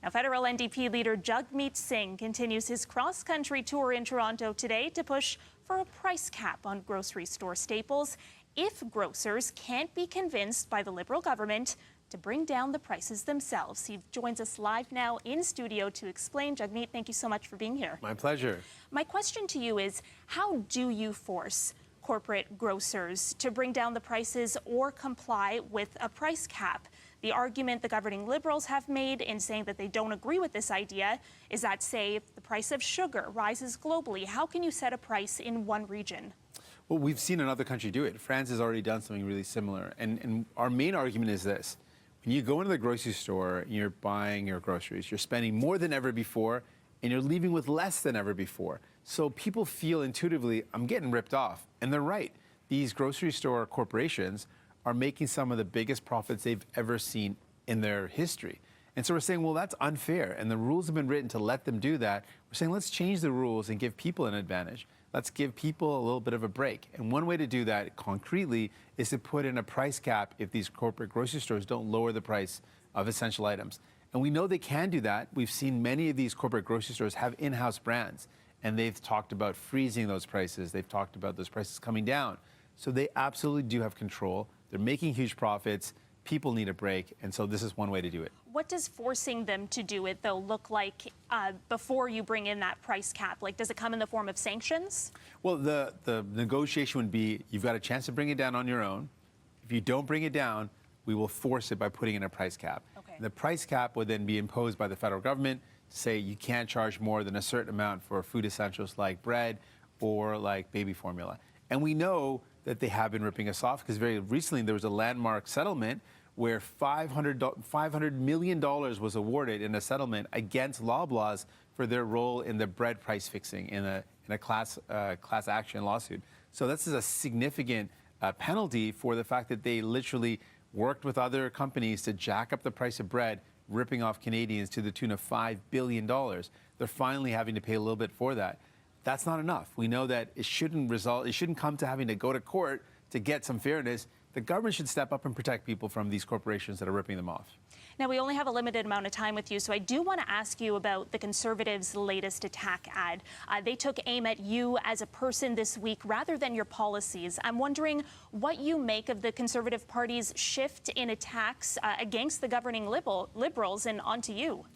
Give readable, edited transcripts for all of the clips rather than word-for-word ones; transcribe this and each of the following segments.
Now, federal NDP leader Jagmeet Singh continues his cross-country tour in Toronto today to push for a price cap on grocery store staples if grocers can't be convinced by the Liberal government to bring down the prices themselves. He joins us live now in studio to explain. Jagmeet, thank you so much for being here. My pleasure. My question to you is, how do you force corporate grocers to bring down the prices or comply with a price cap? The argument the governing Liberals have made in saying that they don't agree with this idea is that, say, the price of sugar rises globally. How can you set a price in one region? Well, we've seen another country do it. France has already done something really similar. And our main argument is this. When you go into the grocery store and you're buying your groceries, you're spending more than ever before and you're leaving with less than ever before. So people feel intuitively, I'm getting ripped off. And they're right. These grocery store corporations are making some of the biggest profits they've ever seen in their history. And so we're saying, well, that's unfair. And the rules have been written to let them do that. We're saying, let's change the rules and give people an advantage. Let's give people a little bit of a break. And one way to do that concretely is to put in a price cap if these corporate grocery stores don't lower the price of essential items. And we know they can do that. We've seen many of these corporate grocery stores have in-house brands, and they've talked about freezing those prices. They've talked about those prices coming down. So they absolutely do have control. They're making huge profits. People need a break, and so this is one way to do it. What does forcing them to do it, though, look like before you bring in that price cap? Like, does it come in the form of sanctions? Well, the negotiation would be, you've got a chance to bring it down on your own. If you don't bring it down, we will force it by putting in a price cap. Okay. The price cap would then be imposed by the federal government, say you can't charge more than a certain amount for food essentials like bread or like baby formula. And we know that they have been ripping us off because very recently there was a landmark settlement where $500 million was awarded in a settlement against Loblaws for their role in the bread price fixing in a class action lawsuit. So this is a significant penalty for the fact that they literally worked with other companies to jack up the price of bread, ripping off Canadians to the tune of $5 billion. They're finally having to pay a little bit for that. That's not enough. We know that it shouldn't come to having to go to court to get some fairness. The government should step up and protect people from these corporations that are ripping them off. Now, we only have a limited amount of time with you, so I do want to ask you about the Conservatives' latest attack ad. They took aim at you as a person this week rather than your policies. I'm wondering what you make of the Conservative Party's shift in attacks against the governing Liberals and onto you.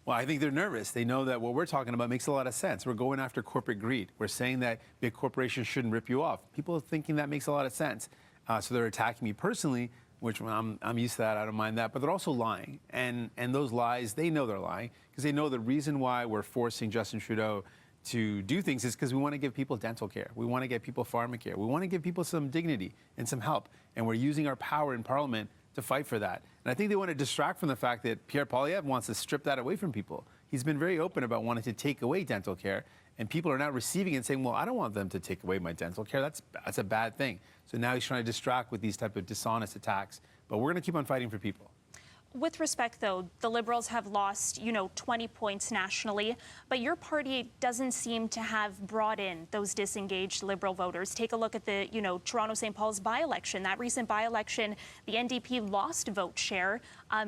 Well, I think they're nervous. They know that what we're talking about makes a lot of sense. We're going after corporate greed. We're saying that big corporations shouldn't rip you off. People are thinking that makes a lot of sense. So they're attacking me personally, which I'm used to that. I don't mind that. But they're also lying. And those lies, they know they're lying because they know the reason why we're forcing Justin Trudeau to do things is because we want to give people dental care. We want to get people pharmacare. We want to give people some dignity and some help. And we're using our power in Parliament to fight for that. And I think they want to distract from the fact that Pierre Poilievre wants to strip that away from people. He's been very open about wanting to take away dental care, and people are now receiving it and saying, well, I don't want them to take away my dental care. That's a bad thing. So now he's trying to distract with these type of dishonest attacks. But we're going to keep on fighting for people. With respect, though, the Liberals have lost, 20 points nationally, but your party doesn't seem to have brought in those disengaged Liberal voters. Take a look at the, Toronto-St. Paul's by-election. That recent by-election, the NDP lost vote share,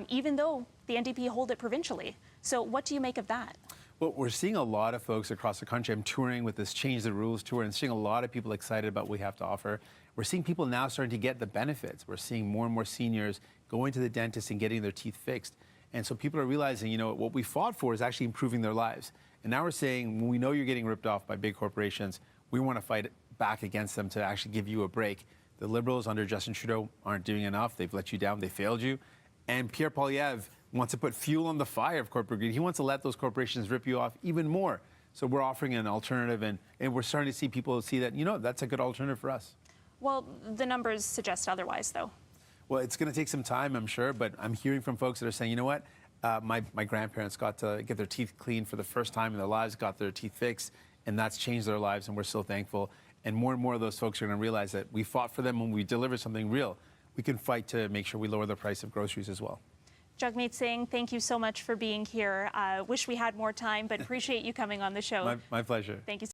even though the NDP hold it provincially. So what do you make of that? Well, we're seeing a lot of folks across the country. I'm touring with this Change the Rules tour and seeing a lot of people excited about what we have to offer. We're seeing people now starting to get the benefits. We're seeing more and more seniors going to the dentist and getting their teeth fixed. And so people are realizing, what we fought for is actually improving their lives. And now we're saying, when we know you're getting ripped off by big corporations, we want to fight back against them to actually give you a break. The Liberals under Justin Trudeau aren't doing enough. They've let you down. They failed you. And Pierre Poilievre wants to put fuel on the fire of corporate greed. He wants to let those corporations rip you off even more. So we're offering an alternative, and we're starting to see people see that, that's a good alternative for us. Well, the numbers suggest otherwise, though. Well, it's going to take some time, I'm sure, but I'm hearing from folks that are saying, my grandparents got to get their teeth cleaned for the first time in their lives, got their teeth fixed, and that's changed their lives, and we're so thankful. And more of those folks are going to realize that we fought for them when we deliver something real. We can fight to make sure we lower the price of groceries as well. Jagmeet Singh, thank you so much for being here. Wish we had more time, but appreciate you coming on the show. My pleasure. Thank you.